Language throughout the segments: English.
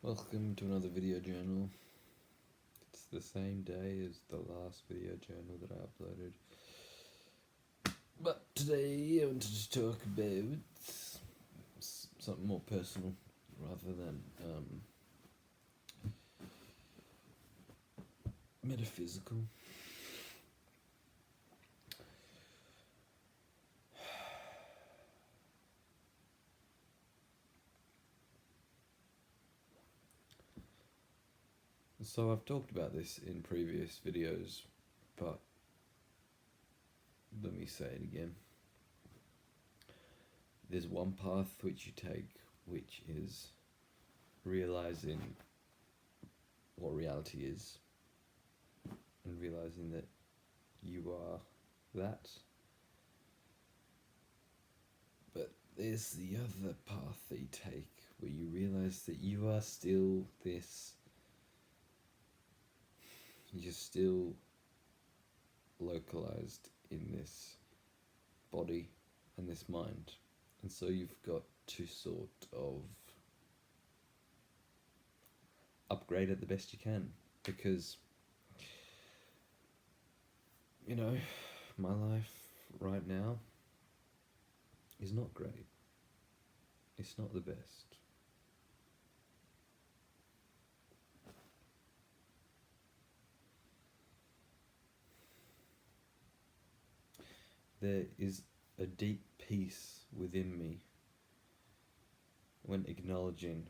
Welcome to another video journal. It's the same day as the last video journal that I uploaded. But today I wanted to talk about something more personal rather than metaphysical. So I've talked about this in previous videos, but let me say it again. There's one path which you take, which is realizing what reality is and realizing that you are that. But there's the other path that you take where you realize that you are still this. You're still localized in this body and this mind. And so you've got to sort of upgrade it the best you can, because, my life right now is not great. It's not the best. There is a deep peace within me when acknowledging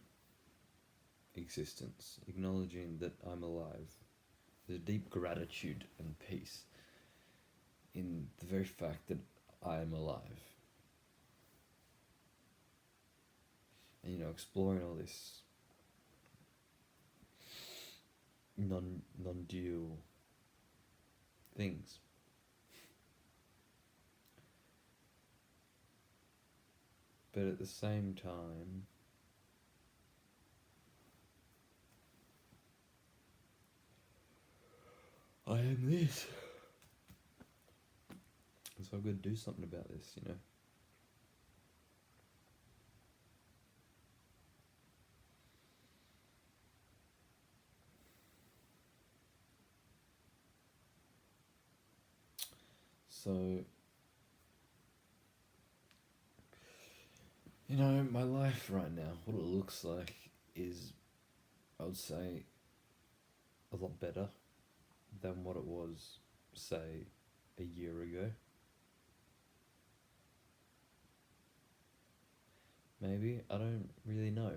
existence, acknowledging that I'm alive. There's a deep gratitude and peace in the very fact that I am alive. And exploring all this non-dual things. But at the same time, I am this. And so I've got to do something about this, So, my life right now, what it looks like is, I would say, a lot better than what it was, say, a year ago. Maybe, I don't really know.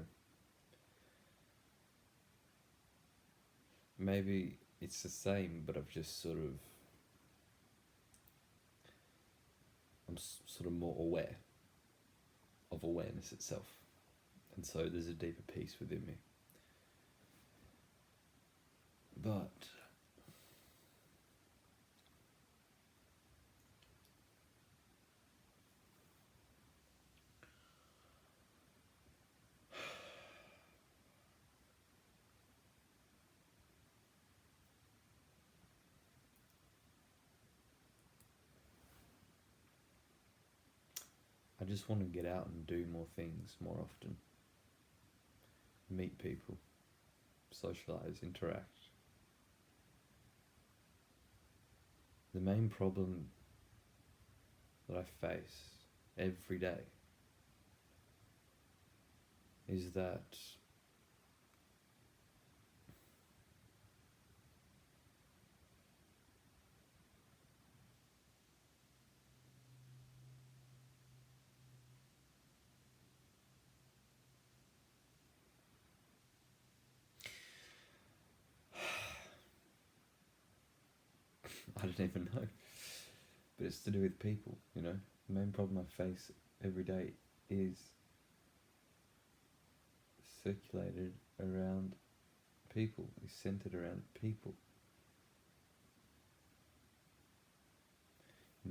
Maybe it's the same, but I'm sort of more aware of awareness itself. And so there's a deeper peace within me. But I just want to get out and do more things more often. Meet people, socialize, interact. The main problem that I face every day is that I don't even know, but it's to do with people, The main problem I face every day is circulated around people, is centered around people.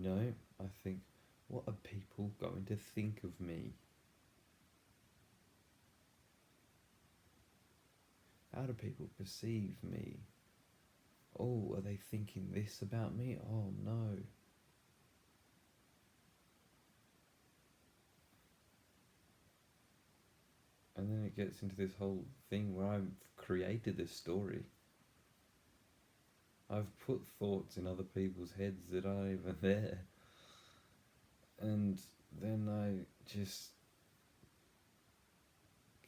I think, what are people going to think of me? How do people perceive me? Oh, are they thinking this about me? Oh no. And then it gets into this whole thing where I've created this story. I've put thoughts in other people's heads that aren't even there. And then I just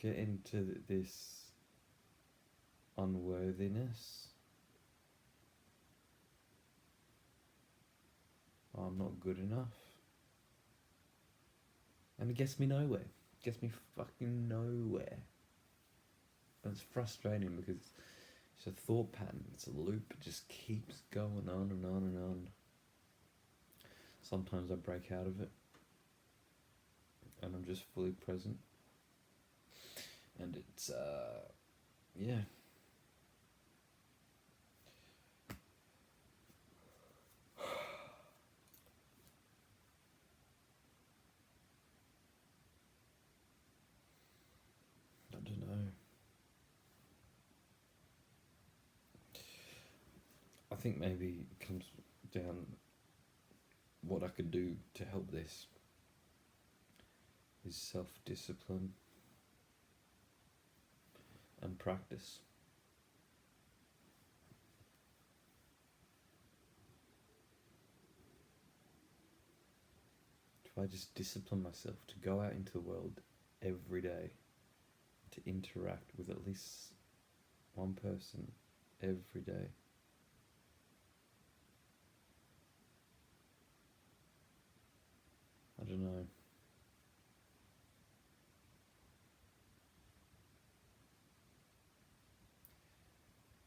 get into this unworthiness. I'm not good enough. And it gets me nowhere. It gets me fucking nowhere. And it's frustrating because it's a thought pattern. It's a loop. It just keeps going on and on and on. Sometimes I break out of it. And I'm just fully present. And it's, yeah. I don't know. I think maybe it comes down what I could do to help this is self-discipline and practice. If I just discipline myself to go out into the world every day, to interact with at least one person every day, I don't know.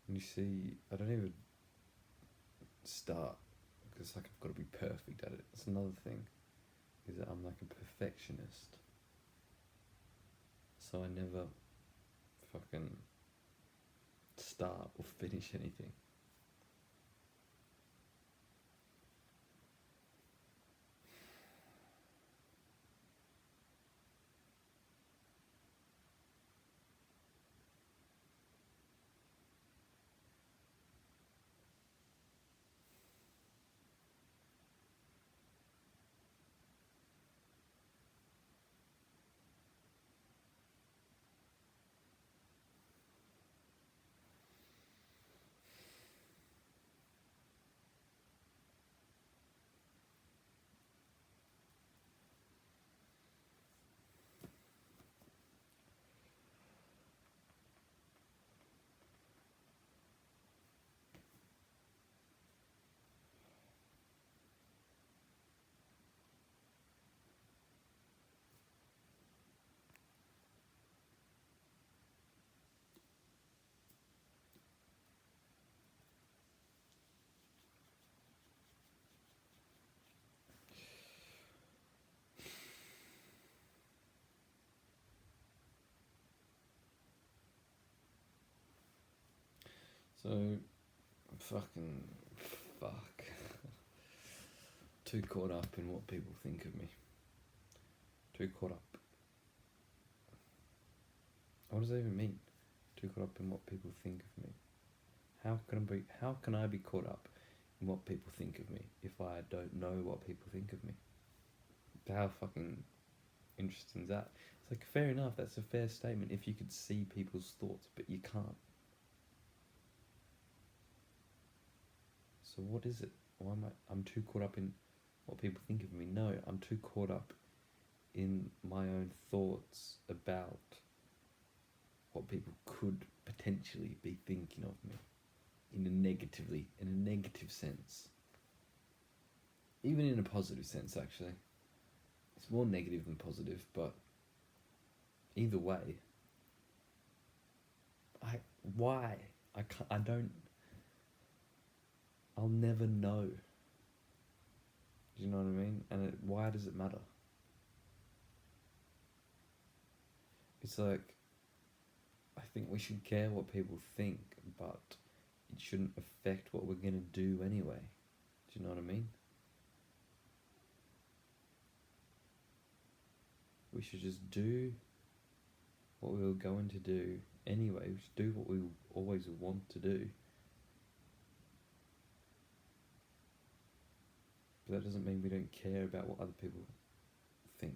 And you see, I don't even start because like I've got to be perfect at it. That's another thing, is that I'm like a perfectionist. So I never fucking start or finish anything. So, fucking fuck. Too caught up in what people think of me. Too caught up. What does that even mean? Too caught up in what people think of me. How can I be caught up in what people think of me if I don't know what people think of me? How fucking interesting is that? It's like, fair enough, that's a fair statement if you could see people's thoughts, but you can't. So what is it? Why am I'm too caught up in what people think of me? No, I'm too caught up in my own thoughts about what people could potentially be thinking of me in a negative sense. Even in a positive sense, actually. It's more negative than positive, but either way, why? I'll never know. Do you know what I mean? And why does it matter? It's like, I think we should care what people think, but it shouldn't affect what we're going to do anyway. Do you know what I mean? We should just do what we were going to do anyway. We should do what we always want to do. But that doesn't mean we don't care about what other people think.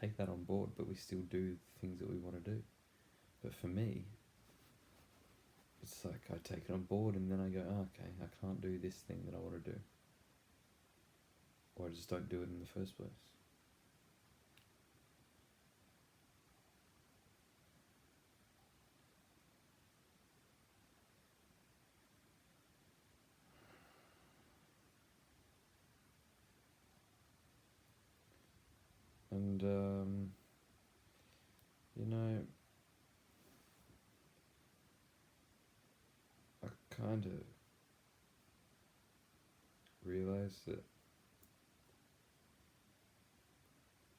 take that on board, but we still do things that we want to do. But for me, it's like I take it on board and then I go, oh, okay, I can't do this thing that I want to do. Or I just don't do it in the first place. And, you know, I kind of realised that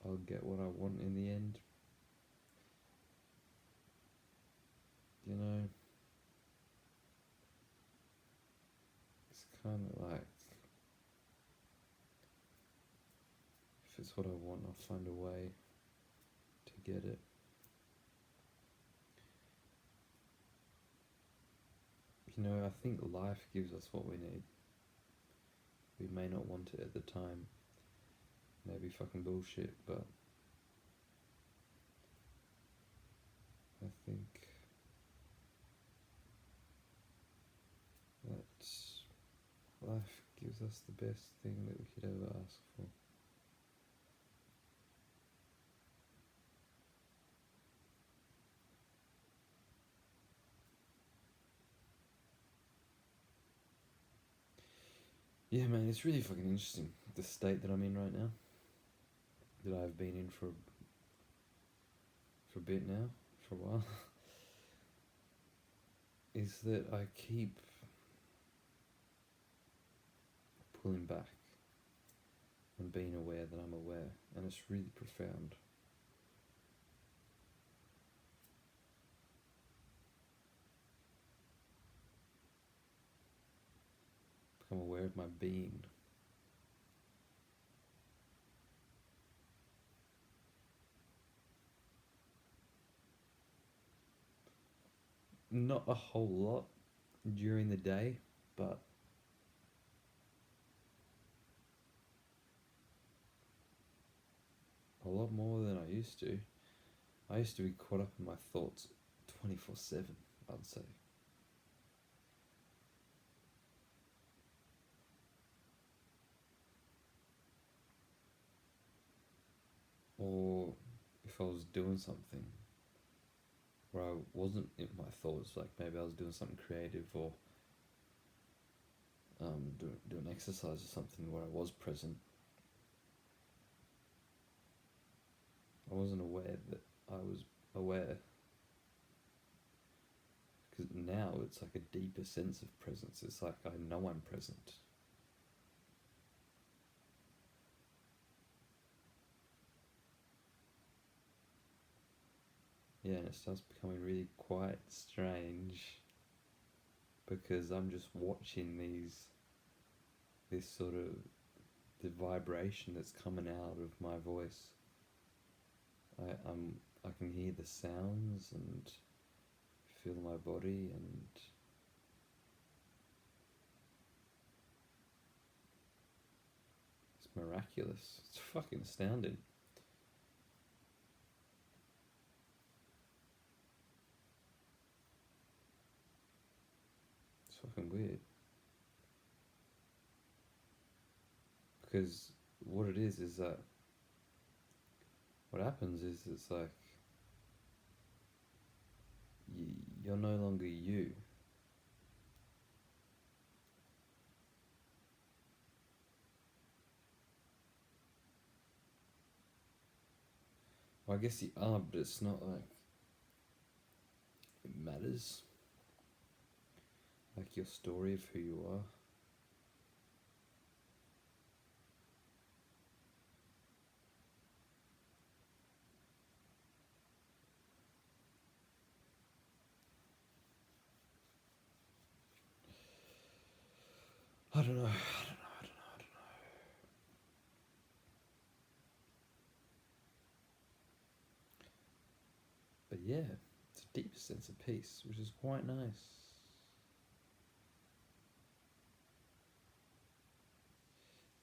I'll get what I want in the end. You know, it's kind of like, if it's what I want, I'll find a way to get it. You know, I think life gives us what we need. We may not want it at the time. Maybe fucking bullshit, but I think that life gives us the best thing that we could ever ask for. Yeah, man, it's really fucking interesting, the state that I'm in right now, that I've been in for a bit now, for a while, is that I keep pulling back and being aware that I'm aware, and it's really profound. Become aware of my being. Not a whole lot during the day, but a lot more than I used to. I used to be caught up in my thoughts 24/7, I'd say. Or if I was doing something where I wasn't in my thoughts, like maybe I was doing something creative or doing exercise or something where I was present, I wasn't aware that I was aware. Because now it's like a deeper sense of presence. It's like I know I'm present. Yeah, and it starts becoming really quite strange because I'm just watching this sort of, the vibration that's coming out of my voice. I can hear the sounds and feel my body, and it's miraculous. It's fucking astounding. It's fucking weird. Because what it is that what happens is it's like you're no longer you. Well, I guess you are, but it's not like it matters. Like your story of who you are. I don't know. But yeah, it's a deep sense of peace, which is quite nice.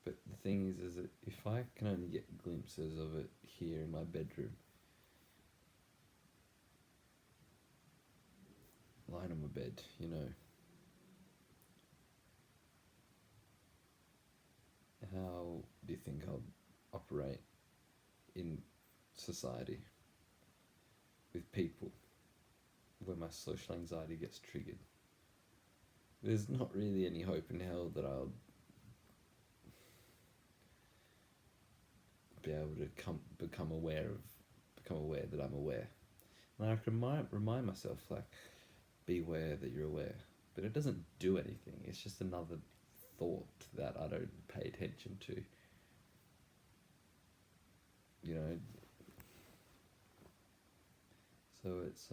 But the thing is that if I can only get glimpses of it here in my bedroom, lying on my bed, how do you think I'll operate in society with people where my social anxiety gets triggered? There's not really any hope in hell that I'll be able to become aware that I'm aware. And I can remind myself, like, be aware that you're aware. But it doesn't do anything. It's just another thought that I don't pay attention to. So it's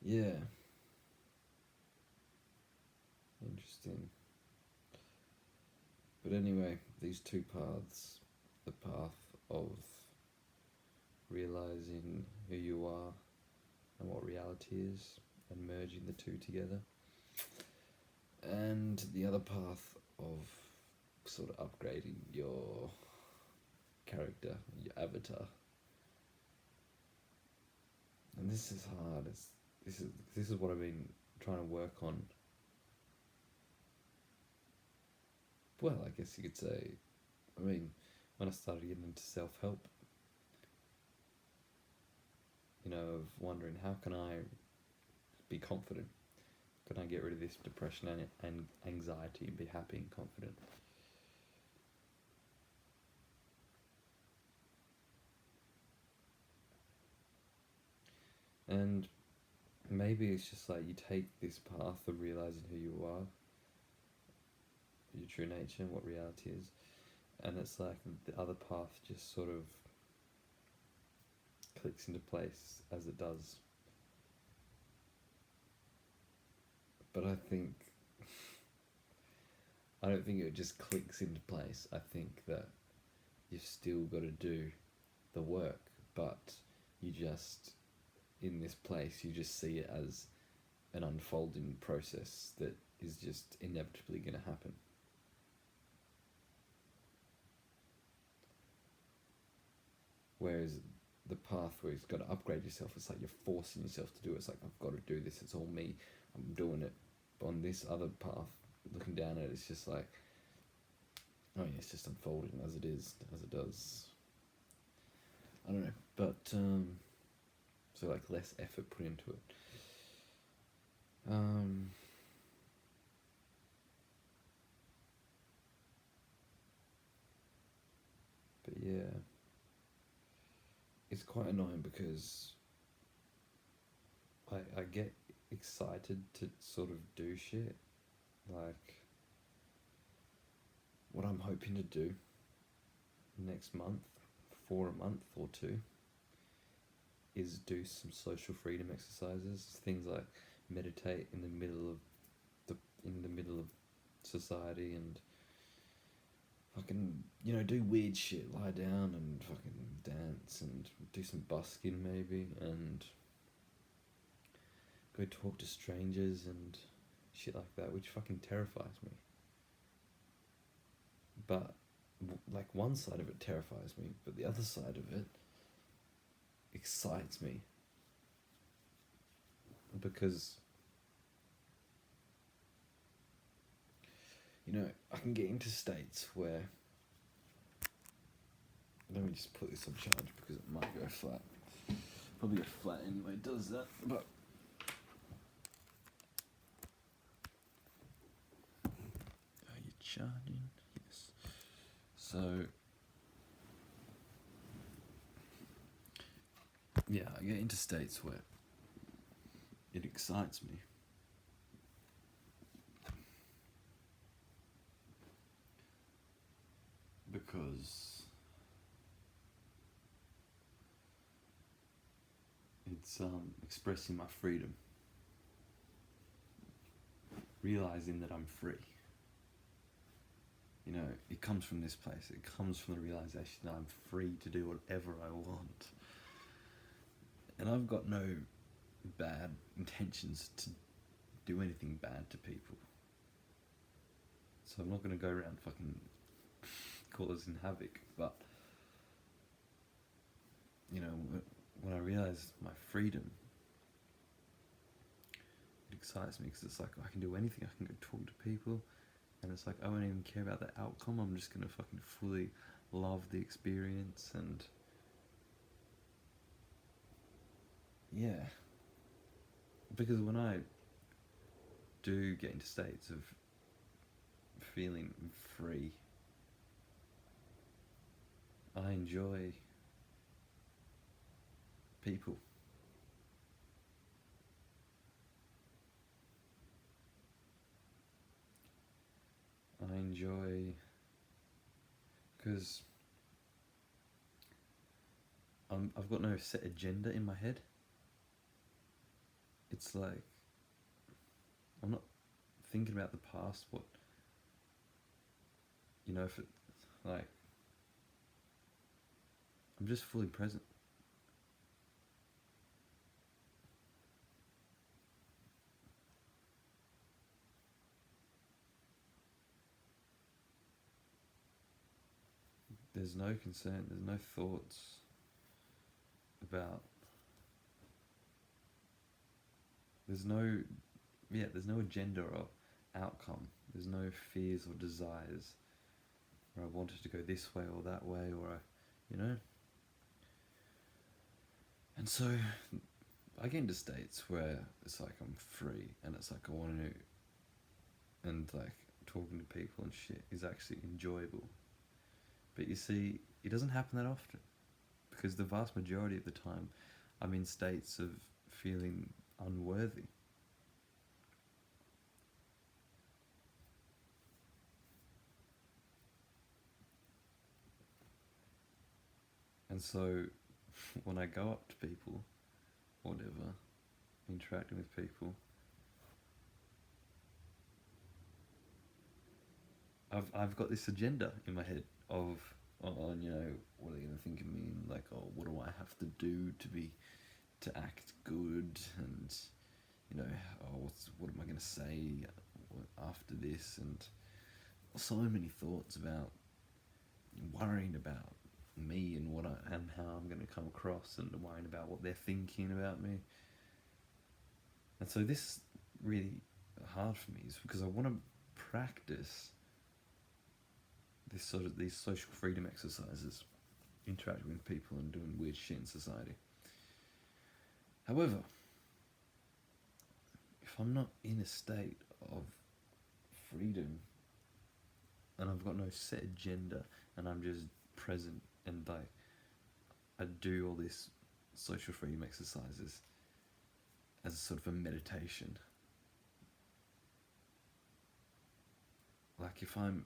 yeah, interesting. But anyway, these two paths, the path of realizing who you are and what reality is and merging the two together, and the other path of sort of upgrading your character, your avatar. And this is hard. This is what I've been trying to work on. Well, I guess you could say, when I started getting into self-help, of wondering, how can I be confident? Can I get rid of this depression and anxiety and be happy and confident? And maybe it's just like you take this path of realizing who you are, your true nature and what reality is, and it's like the other path just sort of clicks into place as it does. But I don't think it just clicks into place. I think that you've still got to do the work, but you just, in this place, you just see it as an unfolding process that is just inevitably going to happen. Whereas the path where you've got to upgrade yourself, it's like you're forcing yourself to do it. It's like, I've got to do this, it's all me, I'm doing it. But on this other path, looking down at it, it's just like, oh yeah, it's just unfolding as it is, as it does. I don't know, but so like less effort put into it. But yeah, it's quite annoying because I get excited to sort of do shit. Like, what I'm hoping to do next month, for a month or two, is do some social freedom exercises. Things like meditate in the middle of society and fucking, do weird shit, lie down and fucking dance and do some busking maybe, and go talk to strangers and shit like that, which fucking terrifies me. But like, one side of it terrifies me, but the other side of it excites me, because I can get into states where, let me just put this on charge because it might go flat. Probably go flat anyway, it does that, but are you charging? Yes. So yeah, I get into states where it excites me, because it's expressing my freedom, realizing that I'm free. It comes from this place. It comes from the realization that I'm free to do whatever I want. And I've got no bad intentions to do anything bad to people. So I'm not going to go around fucking causing havoc. But, you know, when I realised my freedom, it excites me because it's like I can do anything. I can go talk to people, and it's like I won't even care about the outcome. I'm just going to fucking fully love the experience. And yeah, because when I do get into states of feeling free, I enjoy people. I enjoy, because I've got no set agenda in my head. It's like I'm not thinking about the past. What, you know, if it, like, I'm just fully present. There's no concern, there's no thoughts about, there's no agenda or outcome. There's no fears or desires, or I wanted to go this way or that way, or you know. And so I get into states where it's like I'm free, and it's like I want to, and like talking to people and shit is actually enjoyable. But you see, it doesn't happen that often, because the vast majority of the time I'm in states of feeling unworthy. And so when I go up to people, whatever, interacting with people, I've got this agenda in my head of, you know, what are they going to think of me? And like, oh, what do I have to do to act good? And, you know, oh, what am I going to say after this? And so many thoughts about worrying about me and what I am, how I'm going to come across, and worrying about what they're thinking about me. And so this is really hard for me, is because I want to practice these social freedom exercises, interacting with people and doing weird shit in society. However, if I'm not in a state of freedom, and I've got no set agenda, and I'm just present, and I do all these social freedom exercises as a sort of a meditation. Like if I'm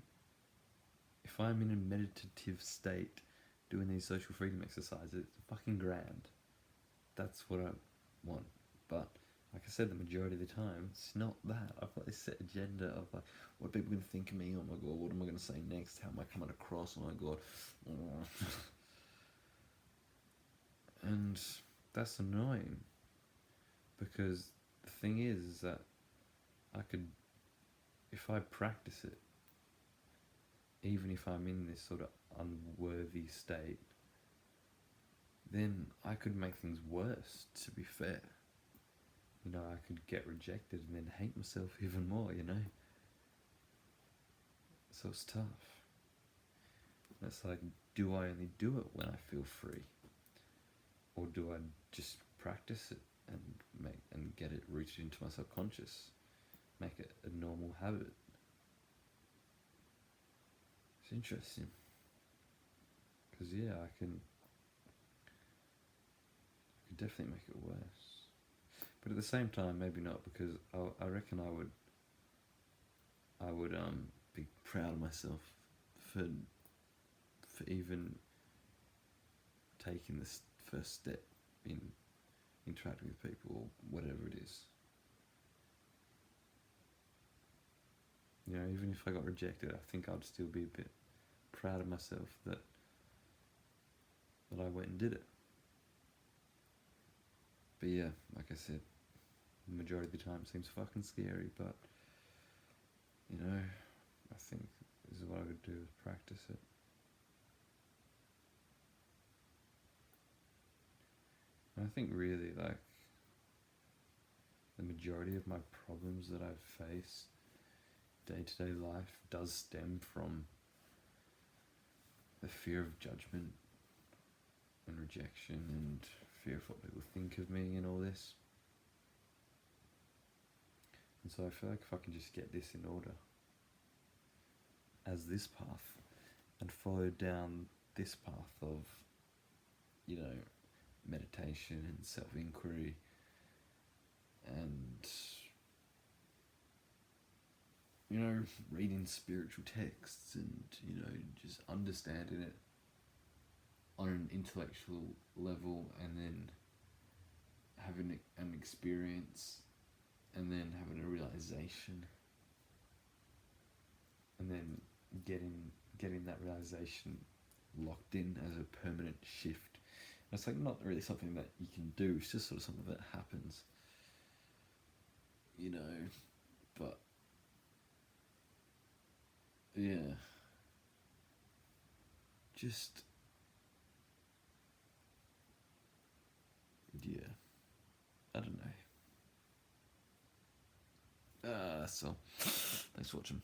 in a meditative state doing these social freedom exercises, it's fucking grand. That's what I want. But like I said, the majority of the time, it's not that. I've got this set agenda of like, what are people going to think of me? Oh my god, what am I going to say next? How am I coming across? Oh my god. And that's annoying, because the thing is that I could, if I practice it, even if I'm in this sort of unworthy state, then I could make things worse, to be fair. You know, I could get rejected and then hate myself even more, you know? So it's tough. It's like, do I only do it when I feel free? Or do I just practice it and get it rooted into my subconscious? Make it a normal habit? It's interesting. Because, yeah, I could definitely make it worse. But at the same time, maybe not, because I reckon I would be proud of myself for even taking this first step in interacting with people, or whatever it is. You know, even if I got rejected, I think I'd still be a bit proud of myself that I went and did it. But yeah, like I said, the majority of the time it seems fucking scary, but you know, I think this is what I would do, is practice it. And I think really, like, the majority of my problems that I face day-to-day life does stem from the fear of judgment and rejection and fear of what people think of me and all this. And so I feel like if I can just get this in order as this path and follow down this path of, you know, meditation and self-inquiry and, you know, reading spiritual texts and, you know, just understanding it on an intellectual level, and then having an experience, and then having a realization, and then getting that realization locked in as a permanent shift. And it's like not really something that you can do, it's just sort of something that happens, you know, but yeah, just, yeah, I don't know. So, thanks for watching.